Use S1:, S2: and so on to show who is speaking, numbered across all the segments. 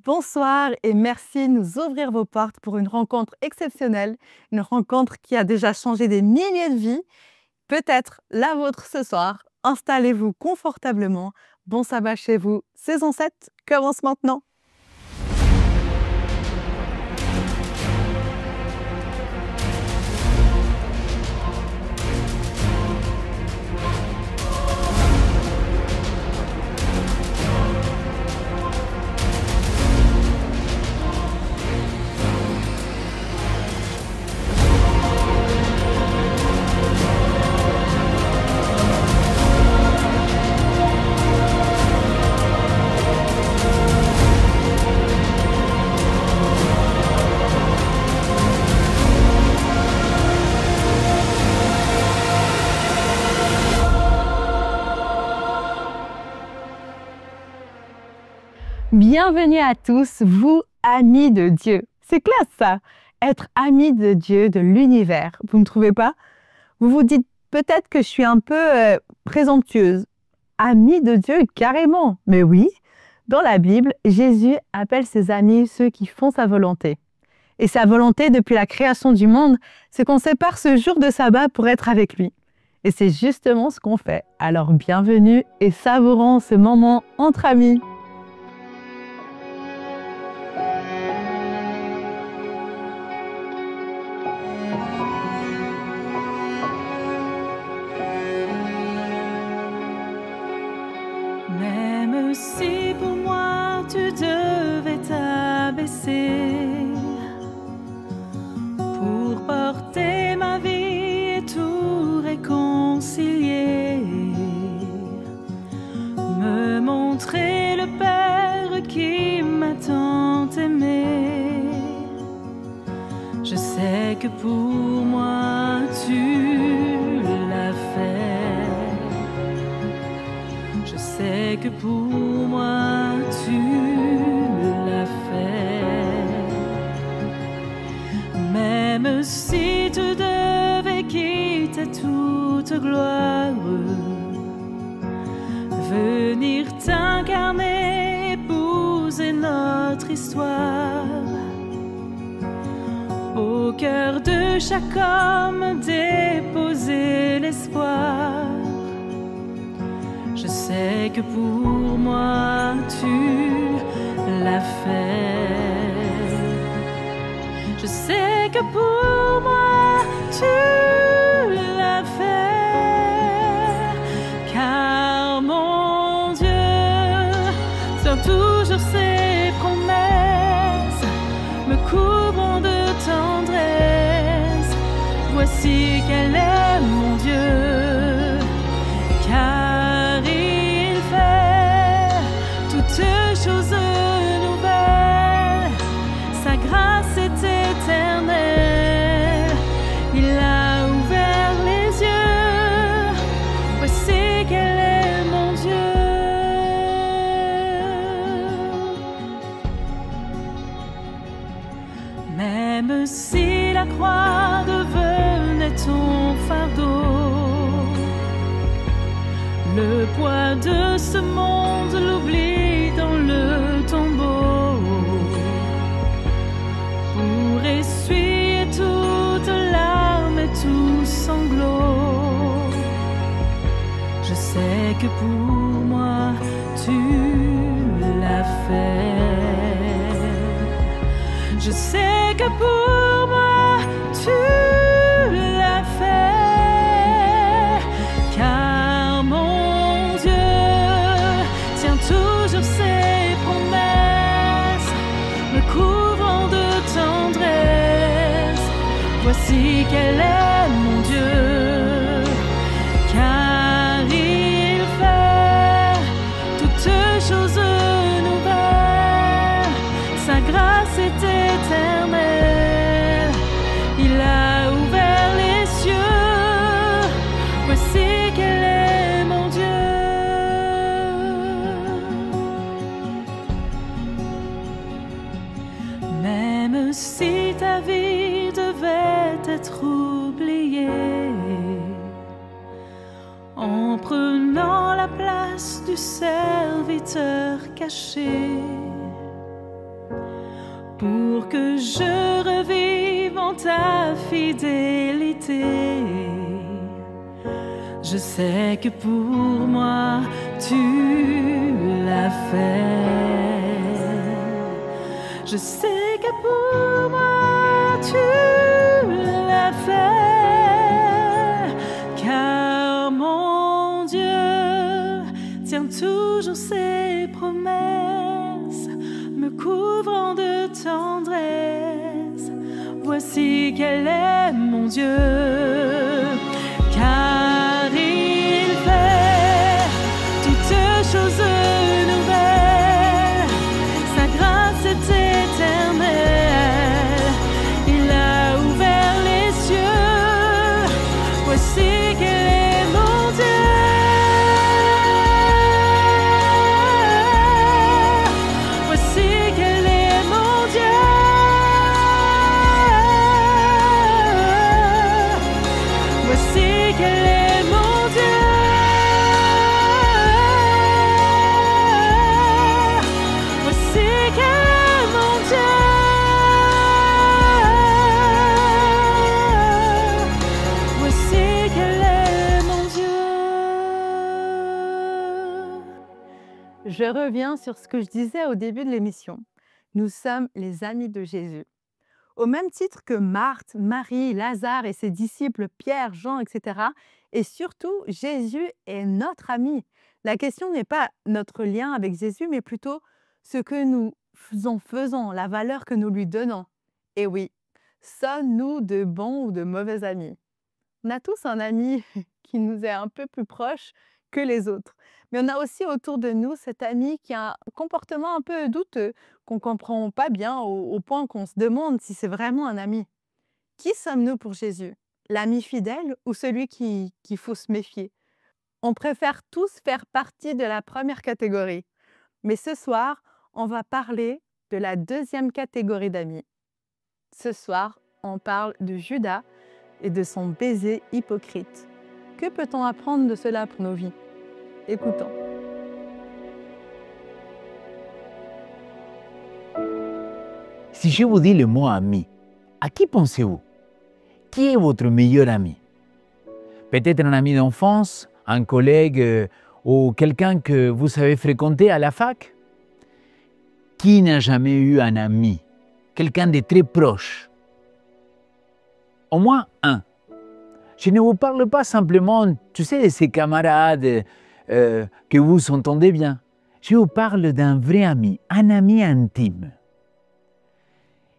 S1: Bonsoir et merci de nous ouvrir vos portes pour une rencontre exceptionnelle, une rencontre qui a déjà changé des milliers de vies, peut-être la vôtre ce soir. Installez-vous confortablement. Bon sabbat chez vous. Saison 7 commence maintenant. Bienvenue à tous, vous, amis de Dieu. C'est classe ça, être amis de Dieu, de l'univers. Vous ne trouvez pas? Vous vous dites peut-être que je suis un peu présomptueuse. Amis de Dieu, carrément. Mais oui, dans la Bible, Jésus appelle ses amis ceux qui font sa volonté. Et sa volonté depuis la création du monde, c'est qu'on sépare ce jour de sabbat pour être avec lui. Et c'est justement ce qu'on fait. Alors bienvenue et savourons ce moment entre amis.
S2: Même si pour moi tu devais t'abaisser pour porter ma vie et tout réconcilier, me montrer le Père qui m'a tant aimé. Je sais que pour moi tu l'as fait. Je sais que pour moi tu l'as fait. Même si tu devais quitter toute gloire, venir t'incarner, épouser notre histoire, au cœur de chaque homme déposer l'espoir. Je sais que pour moi tu l'as fait. Je sais que pour moi tu l'as fait. Car mon Dieu tient toujours ses promesses, me couvrant de tendresse. Voici quel est mon Dieu. Car il fait toutes choses nouvelles, sa grâce est éternelle. Il a ouvert les yeux, voici quel est mon Dieu. Même si la croix devenait ton fardeau, le poids de ce monde, l'oubli dans le tombeau, pour essuyer toute larme et tout sanglot. Je sais que pour moi tu l'as fait. Je sais que pour moi tu l'as fait. Car mon toujours ses promesses, me couvrant de tendresse. Voici quel est mon Dieu. Car il fait toutes choses nouvelles, sa grâce est éternelle. Il a ouvert les cieux, voici quel est mon Dieu. Même si ta vie devait être oubliée, en prenant la place du serviteur caché, pour que je revive en ta fidélité. Je sais que pour moi tu l'as fait. Je sais que pour moi tu l'as fait, car mon Dieu tient toujours ses promesses, me couvrant de tendresse. Voici quel est mon Dieu, car il fait toutes choses nouvelles. Sa grâce est éternelle. Il a ouvert les cieux. Voici quel est mon Dieu. Voici quel est mon Dieu. Voici quel est mon Dieu. Voici quel est mon Dieu. Voici quel est mon Dieu.
S1: Je reviens sur ce que je disais au début de l'émission. Nous sommes les amis de Jésus. Au même titre que Marthe, Marie, Lazare et ses disciples Pierre, Jean, etc. Et surtout, Jésus est notre ami. La question n'est pas notre lien avec Jésus, mais plutôt ce que nous faisons, la valeur que nous lui donnons. Et oui, sommes-nous de bons ou de mauvais amis? On a tous un ami qui nous est un peu plus proche que les autres. Mais on a aussi autour de nous cet ami qui a un comportement un peu douteux, qu'on ne comprend pas bien au point qu'on se demande si c'est vraiment un ami. Qui sommes-nous pour Jésus? L'ami fidèle ou celui qu'il faut se méfier? On préfère tous faire partie de la première catégorie. Mais ce soir, on va parler de la deuxième catégorie d'amis. Ce soir, on parle de Judas et de son baiser hypocrite. Que peut-on apprendre de cela pour nos vies? Écoutons.
S3: Si je vous dis le mot ami, à qui pensez-vous? Qui est votre meilleur ami? Peut-être un ami d'enfance, un collègue ou quelqu'un que vous avez fréquenté à la fac? Qui n'a jamais eu un ami? Quelqu'un de très proche? Au moins un. Je ne vous parle pas simplement, tu sais, de ces camarades que vous entendez bien. Je vous parle d'un vrai ami, un ami intime.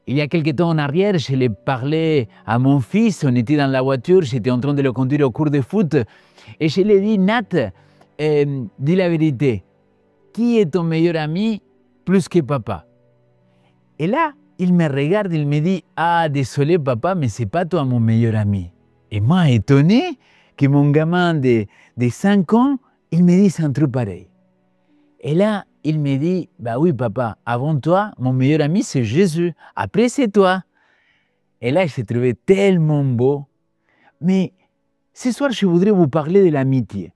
S3: Il y a quelque temps en arrière, je l'ai parlé à mon fils, on était dans la voiture, j'étais en train de le conduire au cours de foot, et je lui ai dit, Nat, dis la vérité, qui est ton meilleur ami plus que papa? Et là, il me regarde, il me dit, ah, désolé papa, mais c'est pas toi mon meilleur ami. Et moi, étonné que mon gamin de 5 ans, il me dise un truc pareil. Et là, il me dit, bah oui papa, avant toi, mon meilleur ami c'est Jésus, après c'est toi. Et là, je l'ai trouvé tellement beau. Mais ce soir, je voudrais vous parler de l'amitié.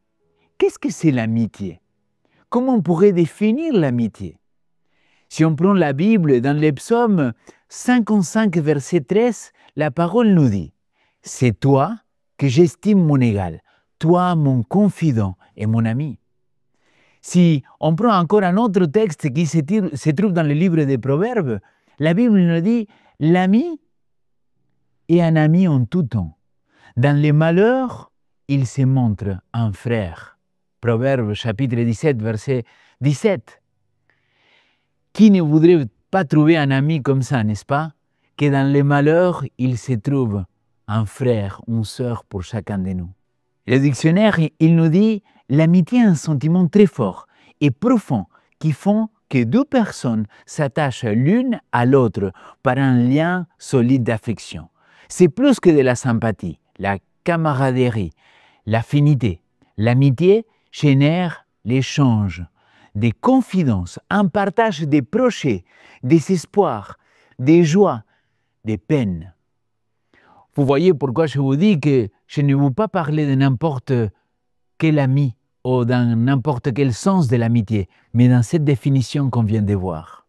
S3: Qu'est-ce que c'est l'amitié? Comment on pourrait définir l'amitié? Si on prend la Bible, dans les psaumes 55, verset 13, la parole nous dit, c'est toi que j'estime mon égal, toi mon confident et mon ami. Si on prend encore un autre texte qui se trouve dans le livre des Proverbes, la Bible nous dit « L'ami est un ami en tout temps. Dans les malheurs, il se montre un frère. » Proverbes chapitre 17, verset 17. Qui ne voudrait pas trouver un ami comme ça, n'est-ce pas? Que dans les malheurs, il se trouve un frère, une sœur pour chacun de nous. Le dictionnaire, il nous dit l'amitié est un sentiment très fort et profond qui font que deux personnes s'attachent l'une à l'autre par un lien solide d'affection. C'est plus que de la sympathie, la camaraderie, l'affinité. L'amitié génère l'échange, des confidences, un partage des projets, des espoirs, des joies, des peines. Vous voyez pourquoi je vous dis que je ne veux pas parler de n'importe quel ami ou dans n'importe quel sens de l'amitié, mais dans cette définition qu'on vient de voir.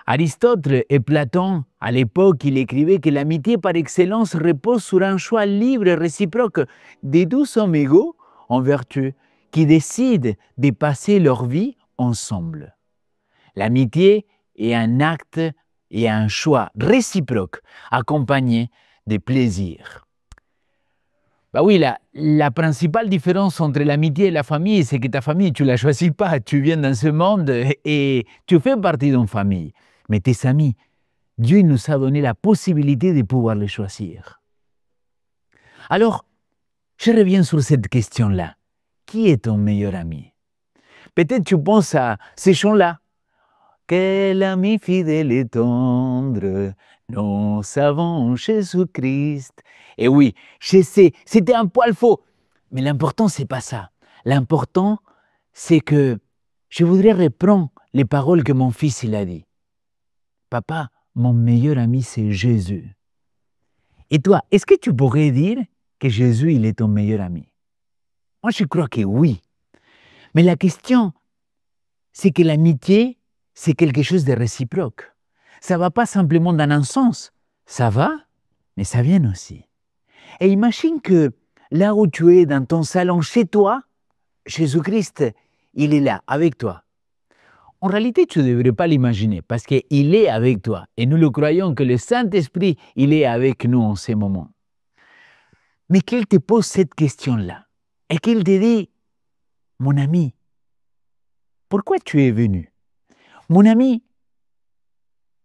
S3: Aristote et Platon, à l'époque, il écrivait que l'amitié par excellence repose sur un choix libre et réciproque des deux hommes égaux en vertu qui décident de passer leur vie ensemble. L'amitié est un acte et un choix réciproque accompagné de plaisir. Bah oui, la principale différence entre l'amitié et la famille, c'est que ta famille, tu ne la choisis pas. Tu viens dans ce monde et tu fais partie d'une famille. Mais tes amis, Dieu nous a donné la possibilité de pouvoir les choisir. Alors, je reviens sur cette question-là. Qui est ton meilleur ami? Peut-être tu penses à ces chants-là. Quel ami fidèle et tendre, nous avons Jésus-Christ. Et oui, je sais, c'était un poil faux. Mais l'important, c'est pas ça. L'important, c'est que je voudrais reprendre les paroles que mon fils il a dit. Papa, mon meilleur ami, c'est Jésus. Et toi, est-ce que tu pourrais dire que Jésus, il est ton meilleur ami? Moi, je crois que oui. Mais la question, c'est que l'amitié, c'est quelque chose de réciproque. Ça ne va pas simplement dans un sens. Ça va, mais ça vient aussi. Et imagine que là où tu es, dans ton salon, chez toi, Jésus-Christ, il est là, avec toi. En réalité, tu ne devrais pas l'imaginer, parce qu'il est avec toi. Et nous le croyons que le Saint-Esprit, il est avec nous en ces moments. Mais qu'il te pose cette question-là, et qu'il te dit, mon ami, pourquoi tu es venu? Mon ami,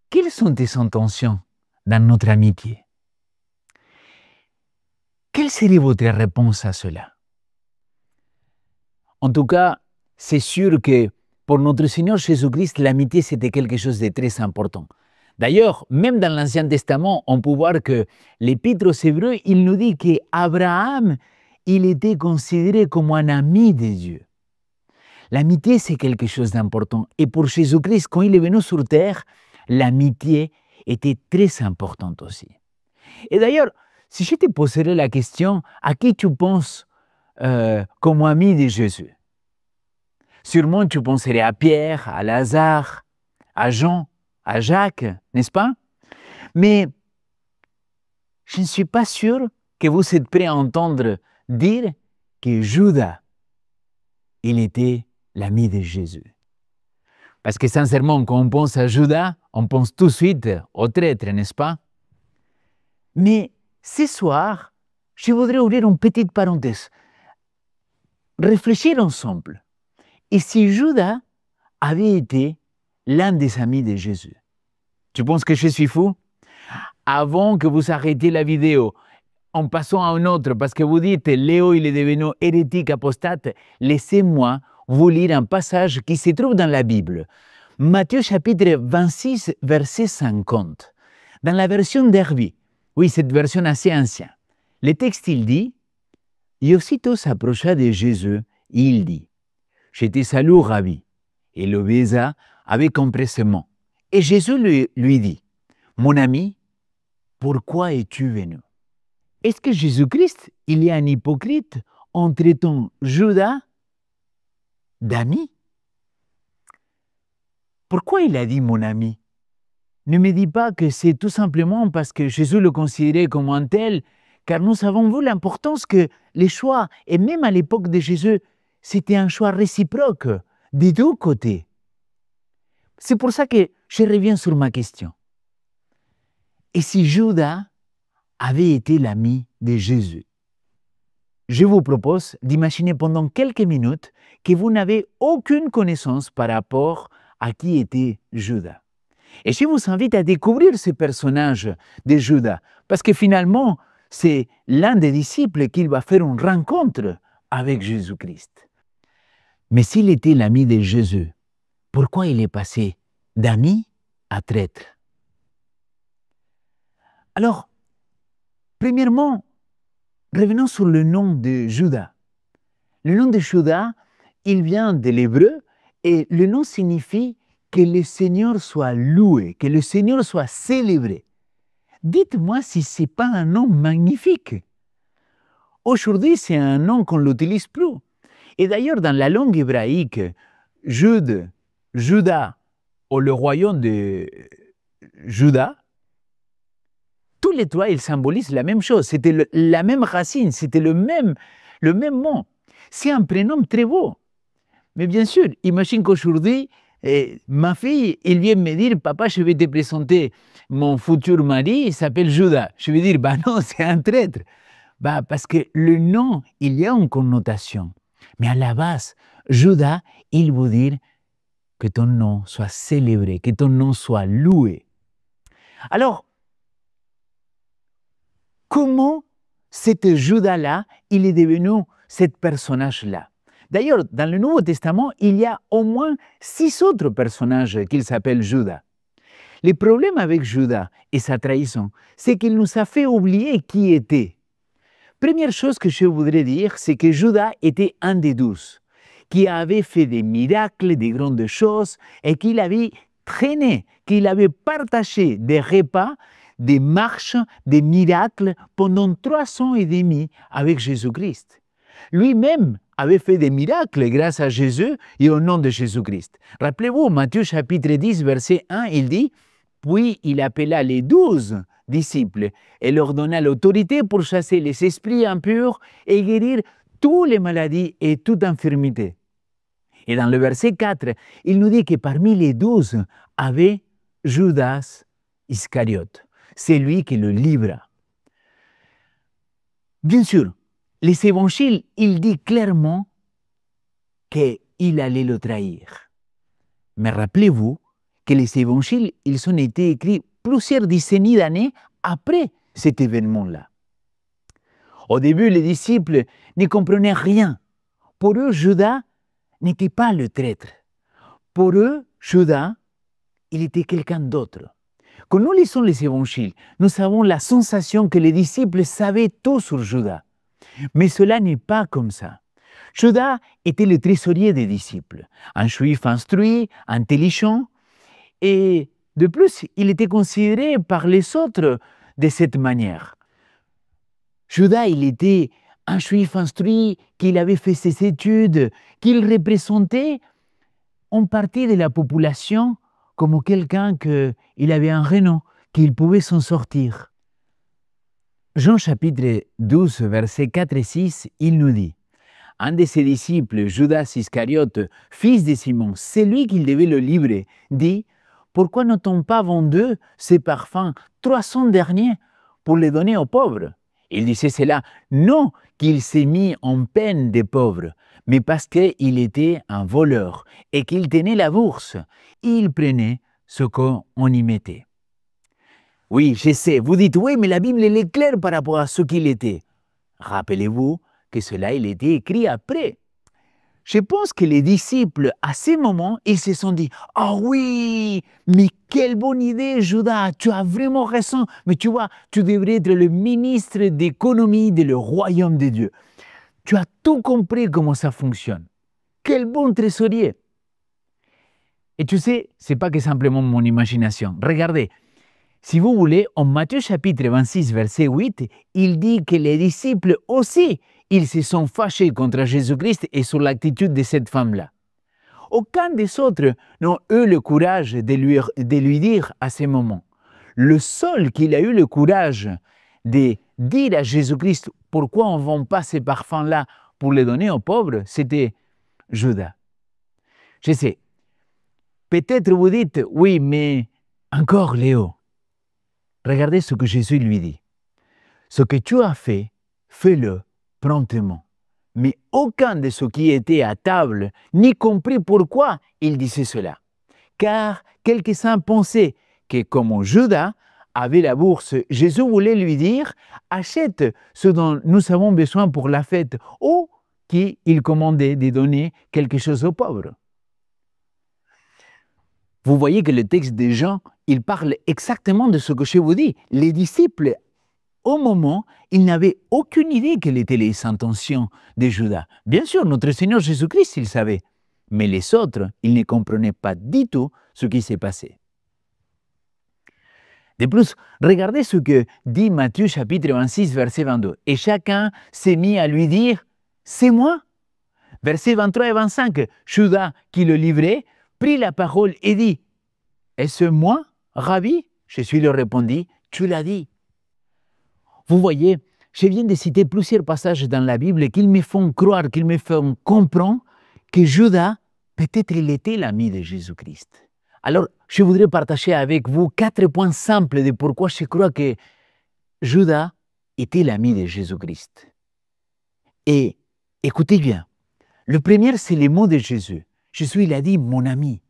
S3: quelles sont tes intentions dans notre amitié? Quelle serait votre réponse à cela? En tout cas, c'est sûr que pour notre Seigneur Jésus-Christ, l'amitié, c'était quelque chose de très important. D'ailleurs, même dans l'Ancien Testament, on peut voir que l'Épître aux Hébreux, il nous dit qu'Abraham, il était considéré comme un ami de Dieu. L'amitié, c'est quelque chose d'important. Et pour Jésus-Christ, quand il est venu sur terre, l'amitié était très importante aussi. Et d'ailleurs, si je te poserais la question, à qui tu penses comme ami de Jésus? Sûrement, tu penserais à Pierre, à Lazare, à Jean, à Jacques, n'est-ce pas? Mais je ne suis pas sûr que vous êtes prêts à entendre dire que Judas, il était l'ami de Jésus. Parce que sincèrement, quand on pense à Judas, on pense tout de suite au traître, n'est-ce pas? Mais ce soir, je voudrais ouvrir une petite parenthèse. Réfléchir ensemble. Et si Judas avait été l'un des amis de Jésus? Tu penses que je suis fou? Avant que vous arrêtiez la vidéo, en passant à un autre, parce que vous dites Léo, il est devenu hérétique, apostate, laissez-moi vous lire un passage qui se trouve dans la Bible. Matthieu chapitre 26, verset 50. Dans la version d'Hervé, oui, cette version assez ancienne, le texte, il dit, « Et aussitôt s'approcha de Jésus, et il dit, « Je te salue, Rabbi. » Et le baisa avec empressement. Et Jésus lui dit, « Mon ami, pourquoi es-tu venu? » Est-ce que Jésus-Christ, il y a un hypocrite en traitant Judas d'ami? Pourquoi il a dit « mon ami » ? Ne me dis pas que c'est tout simplement parce que Jésus le considérait comme un tel, car nous avons vu l'importance que les choix, et même à l'époque de Jésus, c'était un choix réciproque, des deux côtés. C'est pour ça que je reviens sur ma question. Et si Judas avait été l'ami de Jésus? Je vous propose d'imaginer pendant quelques minutes que vous n'avez aucune connaissance par rapport à qui était Judas. Et je vous invite à découvrir ce personnage de Judas, parce que finalement, c'est l'un des disciples qui va faire une rencontre avec Jésus-Christ. Mais s'il était l'ami de Jésus, pourquoi il est passé d'ami à traître? Alors, premièrement, revenons sur le nom de Judas. Le nom de Judas, il vient de l'hébreu et le nom signifie que le Seigneur soit loué, que le Seigneur soit célébré. Dites-moi si ce n'est pas un nom magnifique. Aujourd'hui, c'est un nom qu'on n'utilise plus. Et d'ailleurs, dans la langue hébraïque, Jude, Judas ou le royaume de Juda, tous les trois, ils symbolisent la même chose. C'était la même racine, c'était le même mot. C'est un prénom très beau. Mais bien sûr, imagine qu'aujourd'hui, ma fille, elle vient me dire, papa, je vais te présenter mon futur mari, il s'appelle Judas. Je vais dire, bah non, c'est un traître. Bah, parce que le nom, il y a une connotation. Mais à la base, Judas, il veut dire que ton nom soit célébré, que ton nom soit loué. Alors, comment cet Judas-là, il est devenu ce personnage-là? D'ailleurs, dans le Nouveau Testament, il y a au moins 6 autres personnages qui s'appellent Judas. Le problème avec Judas et sa trahison, c'est qu'il nous a fait oublier qui était. Première chose que je voudrais dire, c'est que Judas était un des 12, qui avait fait des miracles, des grandes choses, et qu'il avait traîné, qu'il avait partagé des repas, des marches, des miracles pendant 3 ans et demi avec Jésus-Christ. Lui-même avait fait des miracles grâce à Jésus et au nom de Jésus-Christ. Rappelez-vous, Matthieu chapitre 10, verset 1, il dit « Puis il appela les 12 disciples et leur donna l'autorité pour chasser les esprits impurs et guérir toutes les maladies et toute infirmité. » Et dans le verset 4, il nous dit que parmi les 12 avait Judas Iscariote. C'est lui qui le livra. Bien sûr, les évangiles, il dit clairement qu'il allait le trahir. Mais rappelez-vous que les évangiles, ils ont été écrits plusieurs décennies d'années après cet événement-là. Au début, les disciples ne comprenaient rien. Pour eux, Judas n'était pas le traître. Pour eux, Judas, il était quelqu'un d'autre. Quand nous lisons les évangiles, nous avons la sensation que les disciples savaient tout sur Judas. Mais cela n'est pas comme ça. Judas était le trésorier des disciples, un juif instruit, intelligent, et de plus, il était considéré par les autres de cette manière. Judas, il était un juif instruit, qu'il avait fait ses études, qu'il représentait une partie de la population comme quelqu'un qu'il avait un renom, qu'il pouvait s'en sortir. Jean chapitre 12, versets 4 et 6, il nous dit « Un de ses disciples, Judas Iscariote, fils de Simon, celui qui devait le livrer, dit « Pourquoi n'a-t-on pas vendu ces parfums 300 derniers pour les donner aux pauvres ?» Il disait cela non qu'il s'est mis en peine des pauvres, mais parce qu'il était un voleur et qu'il tenait la bourse. Il prenait ce qu'on y mettait. Oui, je sais, vous dites, oui, mais la Bible elle est claire par rapport à ce qu'il était. Rappelez-vous que cela, il était écrit après. Je pense que les disciples, à ce moment, ils se sont dit, « Ah oui, mais quelle bonne idée, Judas, tu as vraiment raison, mais tu vois, tu devrais être le ministre d'économie du royaume de Dieu. Tu as tout compris comment ça fonctionne. Quel bon trésorier. » Et tu sais, ce n'est pas que simplement mon imagination. Regardez, si vous voulez, en Matthieu chapitre 26, verset 8, il dit que les disciples aussi, ils se sont fâchés contre Jésus-Christ et sur l'attitude de cette femme-là. Aucun des autres n'ont eu le courage de lui dire à ce moment. Le seul qui a eu le courage de dire à Jésus-Christ pourquoi on ne vend pas ces parfums-là pour les donner aux pauvres, c'était Judas. Je sais, peut-être vous dites, oui, mais encore Léo, regardez ce que Jésus lui dit. Ce que tu as fait, fais-le promptement. Mais aucun de ceux qui étaient à table n'y comprit pourquoi il disait cela. Car quelques-uns pensaient que comme Judas avait la bourse, Jésus voulait lui dire « Achète ce dont nous avons besoin pour la fête » ou qu'il commandait de donner quelque chose aux pauvres. Vous voyez que le texte de Jean, il parle exactement de ce que je vous dis. Les disciples, au moment, ils n'avaient aucune idée quelles étaient les intentions de Judas. Bien sûr, notre Seigneur Jésus-Christ, il savait. Mais les autres, ils ne comprenaient pas du tout ce qui s'est passé. De plus, regardez ce que dit Matthieu chapitre 26, verset 22. Et chacun s'est mis à lui dire, « C'est moi ?» Versets 23 et 25, Judas, qui le livrait, prit la parole et dit, Est-ce moi, Rabbi? Jésus lui répondit, tu l'as dit. Vous voyez, je viens de citer plusieurs passages dans la Bible qui me font croire, qui me font comprendre que Judas, peut-être il était l'ami de Jésus-Christ. Alors, je voudrais partager avec vous 4 points simples de pourquoi je crois que Judas était l'ami de Jésus-Christ. Et écoutez bien, le premier, c'est les mots de Jésus. Jésus, il a dit « mon ami ».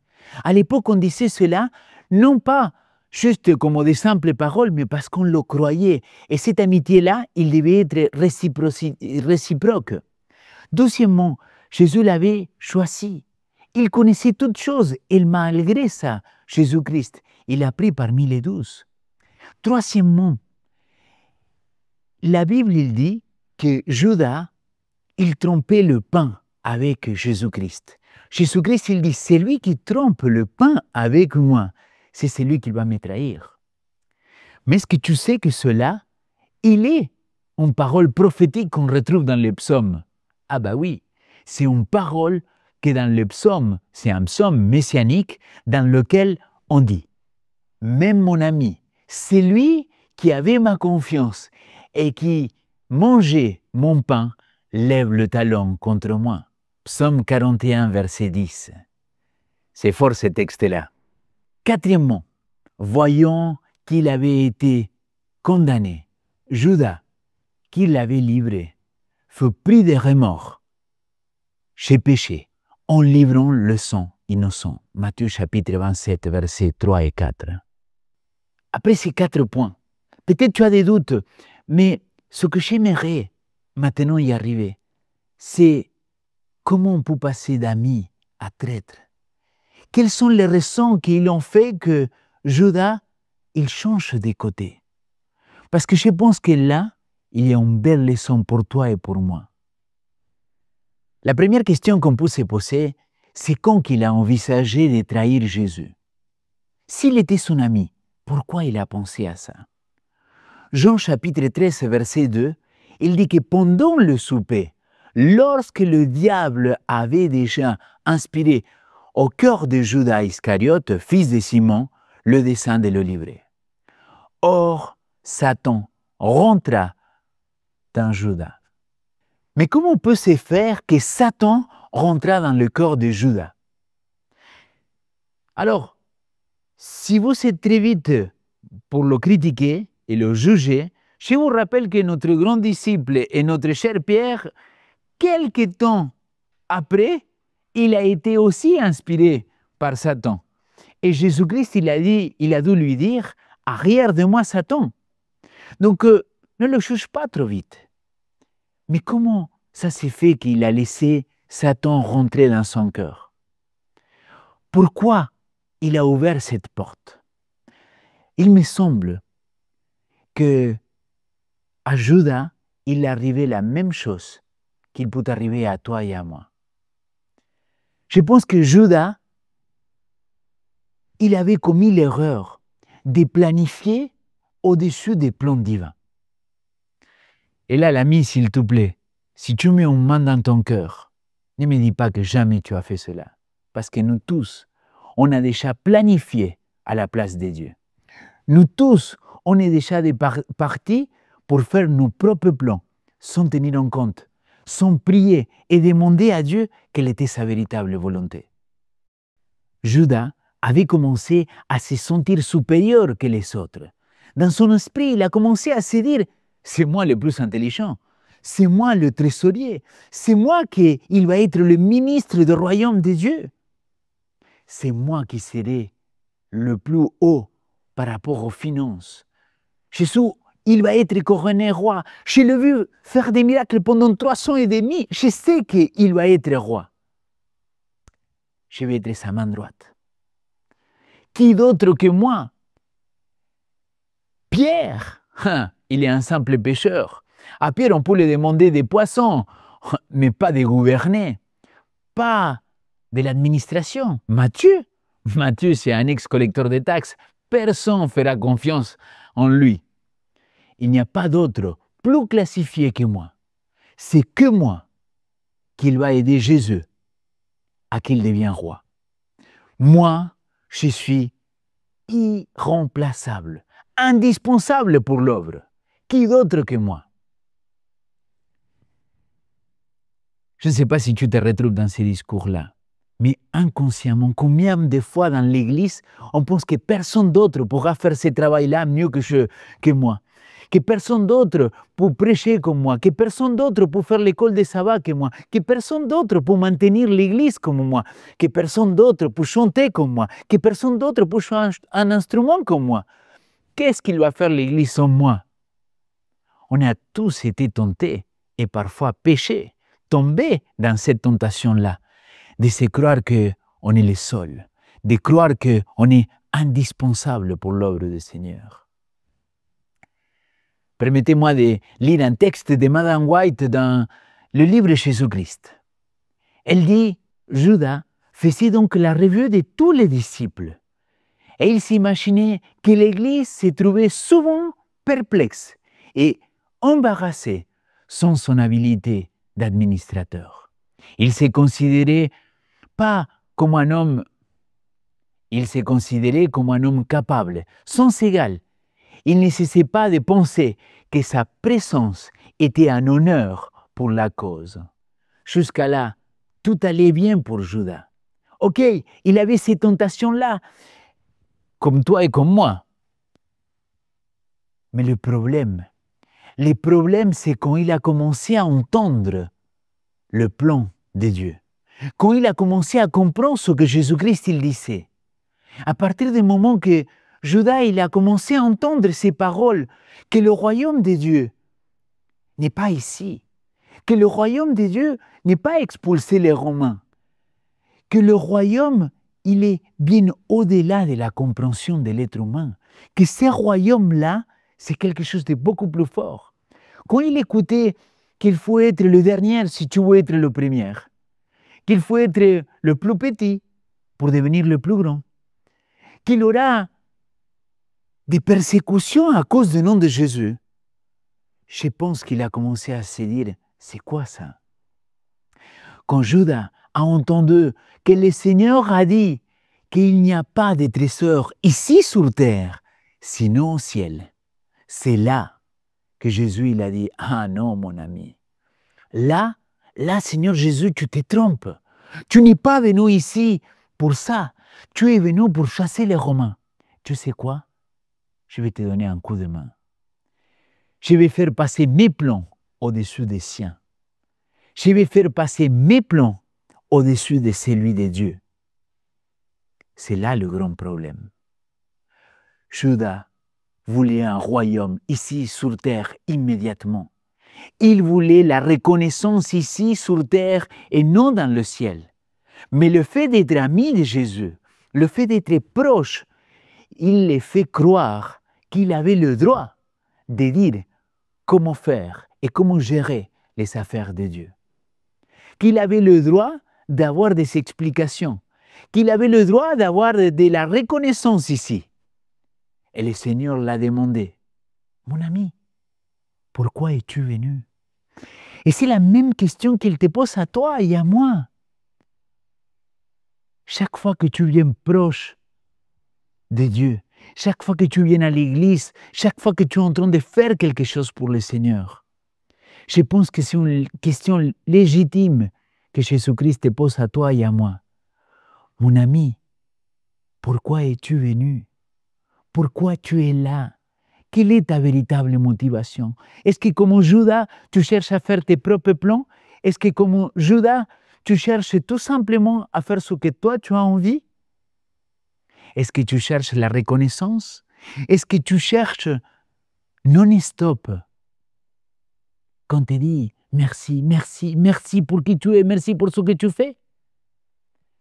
S3: À l'époque, on disait cela, non pas juste comme des simples paroles, mais parce qu'on le croyait. Et cette amitié-là, il devait être réciproque. Deuxièmement, Jésus l'avait choisi. Il connaissait toutes choses et malgré ça, Jésus-Christ, il a pris parmi les 12. Troisièmement, la Bible il dit que Judas, il trompait le pain avec Jésus-Christ. Jésus-Christ, il dit, c'est lui qui trompe le pain avec moi. C'est celui qui va me trahir. Mais est-ce que tu sais que cela, il est une parole prophétique qu'on retrouve dans les psaumes? Ah bah oui, c'est une parole que dans le psaume, c'est un psaume messianique dans lequel on dit « Même mon ami, c'est lui qui avait ma confiance et qui mangeait mon pain, lève le talon contre moi. » Psaume 41, verset 10. C'est fort ce texte-là. Quatrièmement, voyons qu'il avait été condamné. Judas, qui l'avait livré, fut pris de remords. J'ai péché en livrant le sang innocent. Matthieu chapitre 27, versets 3 et 4. Après ces 4 points, peut-être tu as des doutes, mais ce que j'aimerais maintenant y arriver, c'est comment on peut passer d'ami à traître. Quelles sont les raisons qui l'ont fait que Judas, il change de côté? Parce que je pense que là, il y a une belle leçon pour toi et pour moi. La première question qu'on peut se poser, c'est quand il a envisagé de trahir Jésus. S'il était son ami, pourquoi il a pensé à ça? Jean chapitre 13, verset 2, il dit que pendant le souper, lorsque le diable avait déjà inspiré au cœur de Judas Iscariote, fils de Simon, le dessein de le livrer. Or, Satan rentra dans Judas. Mais comment peut se faire que Satan rentra dans le corps de Judas? Alors, si vous êtes très vite pour le critiquer et le juger, je vous rappelle que notre grand disciple et notre cher Pierre, quelque temps après, il a été aussi inspiré par Satan. Et Jésus-Christ, il a dû lui dire, « Arrière de moi, Satan ». Donc, ne le juge pas trop vite. Mais comment ça s'est fait qu'il a laissé Satan rentrer dans son cœur? Pourquoi il a ouvert cette porte? Il me semble que à Judas, il est arrivé la même chose qu'il peut arriver à toi et à moi. Je pense que Judas, il avait commis l'erreur de planifier au-dessus des plans divins. Et là, l'ami, s'il te plaît, si tu mets une main dans ton cœur, ne me dis pas que jamais tu as fait cela. Parce que nous tous, on a déjà planifié à la place de Dieu. Nous tous, on est déjà partis pour faire nos propres plans, sans tenir en compte, sans prier et demander à Dieu quelle était sa véritable volonté. Judas avait commencé à se sentir supérieur que les autres. Dans son esprit, il a commencé à se dire « c'est moi le plus intelligent, c'est moi le trésorier, c'est moi qui va être le ministre du royaume de Dieu. C'est moi qui serai le plus haut par rapport aux finances. Jésus, il va être couronné roi. Je l'ai vu faire des miracles pendant 3 ans et demi. Je sais qu'il va être roi. Je vais être sa main droite. Qui d'autre que moi? Pierre, il est un simple pêcheur. À Pierre, on peut lui demander des poissons, mais pas de gouverner, pas de l'administration. Matthieu, c'est un ex-collecteur de taxes. Personne ne fera confiance en lui. Il n'y a pas d'autre plus classifié que moi. C'est que moi qu'il va aider Jésus à qu'il devienne roi. Moi, je suis irremplaçable, indispensable pour l'œuvre. Qui d'autre que moi? Je ne sais pas si tu te retrouves dans ces discours-là, mais inconsciemment, combien de fois dans l'Église, on pense que personne d'autre pourra faire ce travail-là mieux que moi, que personne d'autre pour prêcher comme moi, que personne d'autre pour faire l'école de sabbat que moi, que personne d'autre pour maintenir l'Église comme moi, que personne d'autre pour chanter comme moi, que personne d'autre pour jouer un instrument comme moi. Qu'est-ce qu'il va faire l'Église sans moi? On a tous été tentés et parfois péchés, tombés dans cette tentation-là, de se croire qu'on est les seuls, de croire qu'on est indispensable pour l'œuvre du Seigneur. Permettez-moi de lire un texte de Madame White dans le livre Jésus-Christ. Elle dit, Judas faisait donc la revue de tous les disciples et il s'imaginait que l'Église se trouvait souvent perplexe et embarrassée sans son habileté d'administrateur. Il se considérait pas comme un homme, il se considérait comme un homme capable, sans égal. Il ne cessait pas de penser que sa présence était un honneur pour la cause. Jusqu'à là, tout allait bien pour Judas. Ok, il avait ces tentations-là, comme toi et comme moi. Mais le problème, c'est quand il a commencé à entendre le plan de Dieu. Quand il a commencé à comprendre ce que Jésus-Christ il disait. À partir du moment que Judas il a commencé à entendre ces paroles, que le royaume de Dieu n'est pas ici, que le royaume de Dieu n'est pas expulser les Romains, que le royaume il est bien au-delà de la compréhension de l'être humain, que ce royaume-là, c'est quelque chose de beaucoup plus fort. Quand il écoutait qu'il faut être le dernier si tu veux être le premier, qu'il faut être le plus petit pour devenir le plus grand, qu'il aura des persécutions à cause du nom de Jésus, je pense qu'il a commencé à se dire, c'est quoi ça? Quand Judas a entendu que le Seigneur a dit qu'il n'y a pas de trésor ici sur terre, sinon au ciel, c'est là que Jésus il a dit, ah non mon ami, là, Seigneur Jésus, tu te trompes. Tu n'es pas venu ici pour ça. Tu es venu pour chasser les Romains. Tu sais quoi? Je vais te donner un coup de main. Je vais faire passer mes plans au-dessus des siens. Je vais faire passer mes plans au-dessus de celui de Dieu. C'est là le grand problème. Judas voulait un royaume ici sur terre immédiatement. Il voulait la reconnaissance ici sur terre et non dans le ciel. Mais le fait d'être ami de Jésus, le fait d'être proche, il les fait croire qu'il avait le droit de dire comment faire et comment gérer les affaires de Dieu. Qu'il avait le droit d'avoir des explications, qu'il avait le droit d'avoir de la reconnaissance ici. Et le Seigneur l'a demandé, mon ami, pourquoi es-tu venu? Et c'est la même question qu'il te pose à toi et à moi. Chaque fois que tu viens proche de Dieu, chaque fois que tu viens à l'église, chaque fois que tu es en train de faire quelque chose pour le Seigneur, je pense que c'est une question légitime que Jésus-Christ te pose à toi et à moi. Mon ami, pourquoi es-tu venu? Pourquoi tu es là? Quelle est ta véritable motivation? Est-ce que comme Judas, tu cherches à faire tes propres plans? Est-ce que comme Judas, tu cherches tout simplement à faire ce que toi tu as envie? Est-ce que tu cherches la reconnaissance? Est-ce que tu cherches non-stop? Quand on te dit merci, merci, merci pour qui tu es, merci pour ce que tu fais.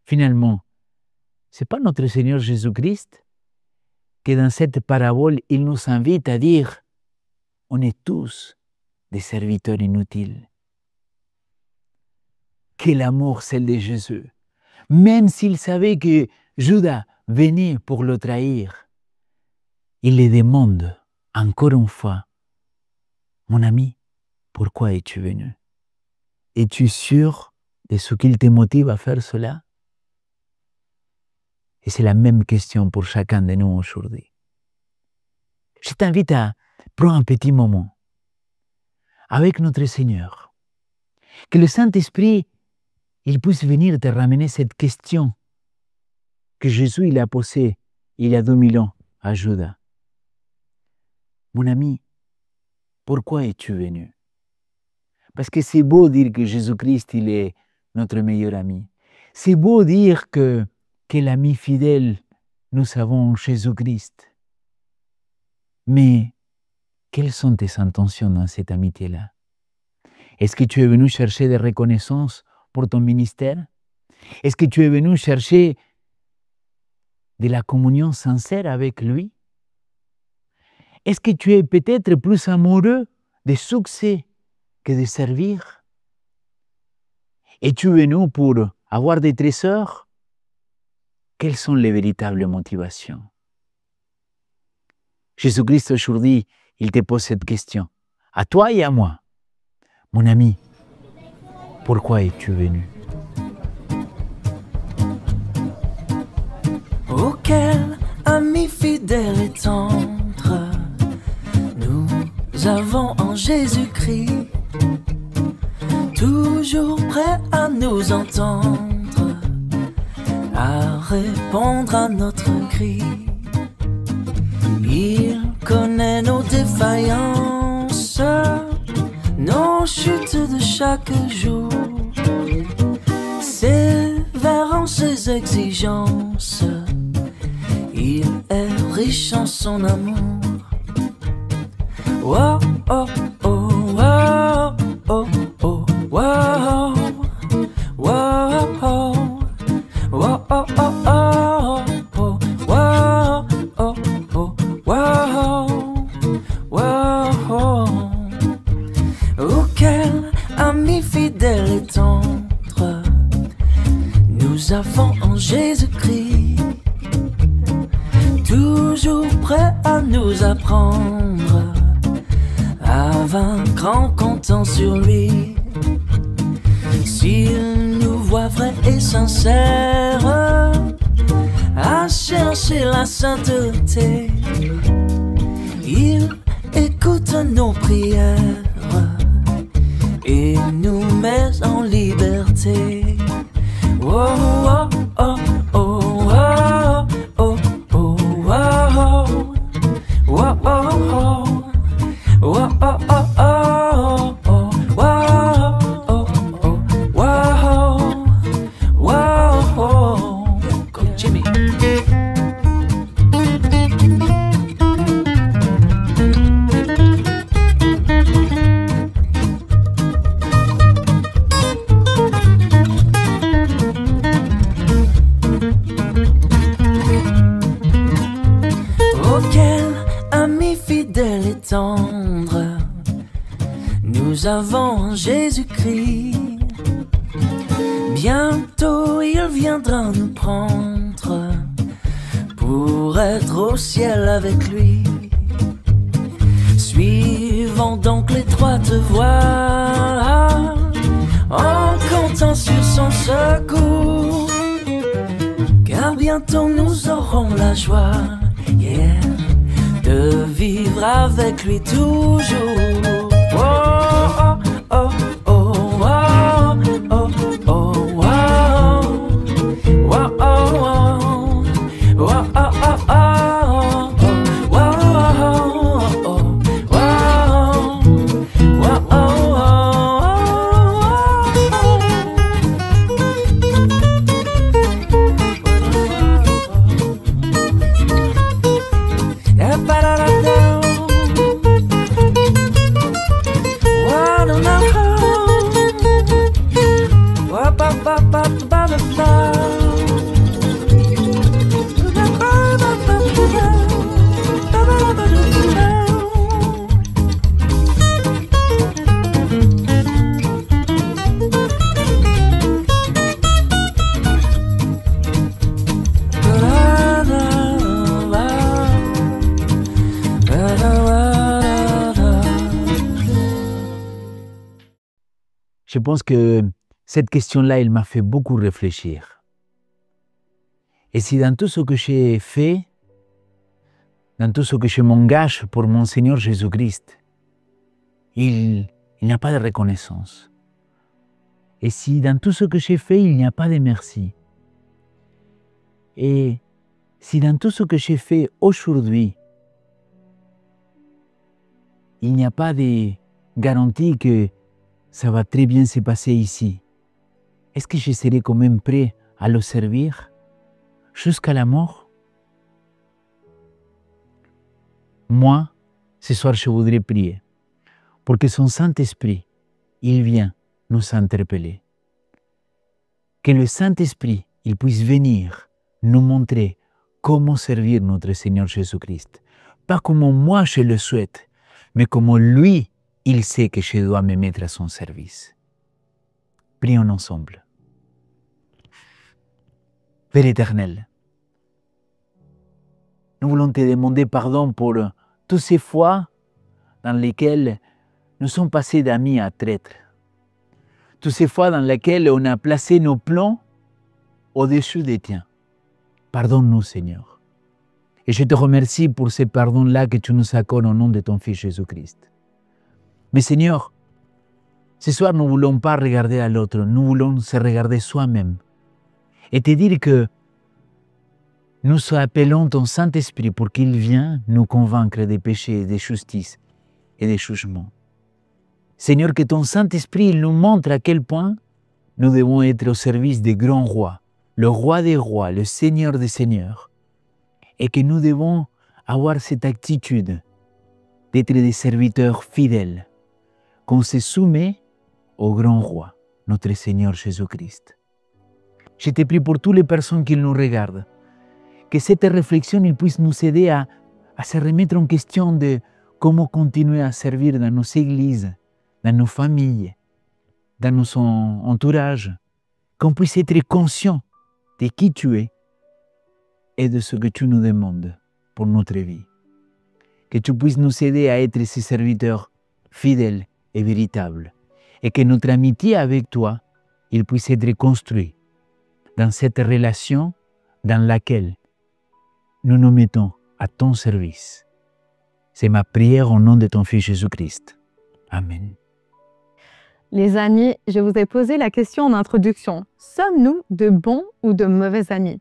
S3: Finalement, ce n'est pas notre Seigneur Jésus-Christ que dans cette parabole, il nous invite à dire on est tous des serviteurs inutiles. Quel amour celle de Jésus. Même s'il savait que Judas venait pour le trahir, il lui demande encore une fois, mon ami, pourquoi es-tu venu? Es-tu sûr de ce qu'il te motive à faire cela? Et c'est la même question pour chacun de nous aujourd'hui. Je t'invite à prendre un petit moment avec notre Seigneur. Que le Saint-Esprit, il puisse venir te ramener cette question que Jésus il a posée il y a 2000 ans à Judas. Mon ami, pourquoi es-tu venu? Parce que c'est beau dire que Jésus-Christ, il est notre meilleur ami. C'est beau dire que l'ami fidèle, nous avons Jésus-Christ. Mais quelles sont tes intentions dans cette amitié-là? Est-ce que tu es venu chercher des reconnaissances pour ton ministère? Est-ce que tu es venu chercher de la communion sincère avec lui? Est-ce que tu es peut-être plus amoureux des succès que de servir? Es-tu venu pour avoir des trésors? Quelles sont les véritables motivations? Jésus-Christ aujourd'hui, il te pose cette question, à toi et à moi. Mon ami, pourquoi es-tu venu?
S2: Oh, quel ami fidèle et tendre nous avons en Jésus-Christ, toujours prêt à nous entendre, à répondre à notre cri. Il connaît nos défaillances, nos chutes de chaque jour, sévère en ses exigences. Il est riche en son amour. Wow, oh, oh, wow, oh, oh, wow, wow, oh, wow, oh, oh, oh, oh, wow, oh, oh, wow, wow. Oh, quel ami fidèle et tendre nous avons en Jésus-Christ, toujours prêt à nous apprendre à vaincre en comptant sur lui. S'il nous voit vrai et sincère à chercher la sainteté, il écoute nos prières et nous met en liberté. Oh, oh, oh, oh, oh, oh, oh, wow, wow, wow, wow, wow, wow, wow. Go, Jimmy. Tendre, nous avons Jésus-Christ. Bientôt il viendra nous prendre pour être au ciel avec lui. Suivons donc l'étroite voie en comptant sur son secours, car bientôt nous aurons la joie, yeah, de vivre avec lui toujours. Oh, oh, oh, oh, oh, oh, oh, oh, oh, oh, oh, oh, oh.
S3: Je pense que cette question-là, elle m'a fait beaucoup réfléchir. Et si dans tout ce que j'ai fait, dans tout ce que je m'engage pour mon Seigneur Jésus-Christ, il n'y a pas de reconnaissance. Et si dans tout ce que j'ai fait, il n'y a pas de merci. Et si dans tout ce que j'ai fait aujourd'hui, il n'y a pas de garantie que ça va très bien se passer ici, est-ce que je serai quand même prêt à le servir jusqu'à la mort? Moi, ce soir, je voudrais prier pour que son Saint-Esprit, il vienne nous interpeller. Que le Saint-Esprit, il puisse venir nous montrer comment servir notre Seigneur Jésus-Christ. Pas comme moi je le souhaite, mais comme lui, il sait que je dois me mettre à son service. Prions ensemble. Père éternel, nous voulons te demander pardon pour toutes ces fois dans lesquelles nous sommes passés d'amis à traîtres. Toutes ces fois dans lesquelles on a placé nos plans au-dessus des tiens. Pardonne-nous, Seigneur. Et je te remercie pour ce pardon-là que tu nous accordes au nom de ton Fils Jésus-Christ. Mais Seigneur, ce soir, nous ne voulons pas regarder à l'autre, nous voulons se regarder soi-même et te dire que nous appelons ton Saint-Esprit pour qu'il vienne nous convaincre des péchés, des justices et des jugements. Seigneur, que ton Saint-Esprit nous montre à quel point nous devons être au service des grands rois, le roi des rois, le Seigneur des seigneurs, et que nous devons avoir cette attitude d'être des serviteurs fidèles, qu'on se soumet au grand roi, notre Seigneur Jésus-Christ. Je te prie pour toutes les personnes qui nous regardent, que cette réflexion il puisse nous aider à se remettre en question de comment continuer à servir dans nos églises, dans nos familles, dans nos entourages, qu'on puisse être conscient de qui tu es et de ce que tu nous demandes pour notre vie. Que tu puisses nous aider à être ces serviteurs fidèles et véritables, et que notre amitié avec toi, il puisse être construit dans cette relation dans laquelle nous nous mettons à ton service. C'est ma prière au nom de ton Fils Jésus-Christ. Amen.
S1: Les amis, je vous ai posé la question en introduction. Sommes-nous de bons ou de mauvais amis?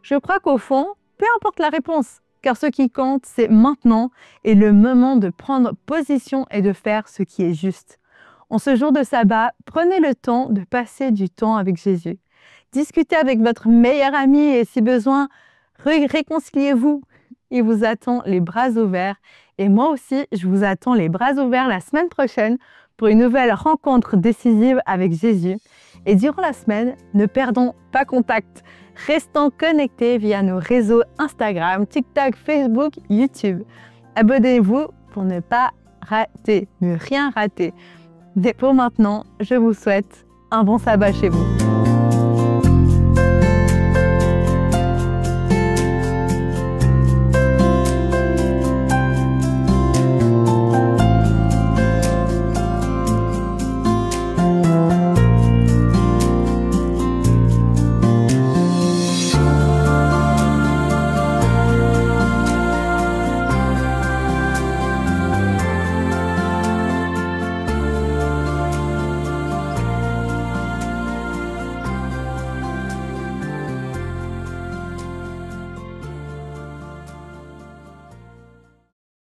S1: Je crois qu'au fond, peu importe la réponse, car ce qui compte, c'est maintenant et le moment de prendre position et de faire ce qui est juste. En ce jour de sabbat, prenez le temps de passer du temps avec Jésus. Discutez avec votre meilleur ami et si besoin, réconciliez-vous. Il vous attend les bras ouverts. Et moi aussi, je vous attends les bras ouverts la semaine prochaine pour une nouvelle rencontre décisive avec Jésus. Et durant la semaine, ne perdons pas contact. Restons connectés via nos réseaux Instagram, TikTok, Facebook, YouTube. Abonnez-vous pour ne pas rater, ne rien rater. Et pour maintenant, je vous souhaite un bon sabbat chez vous.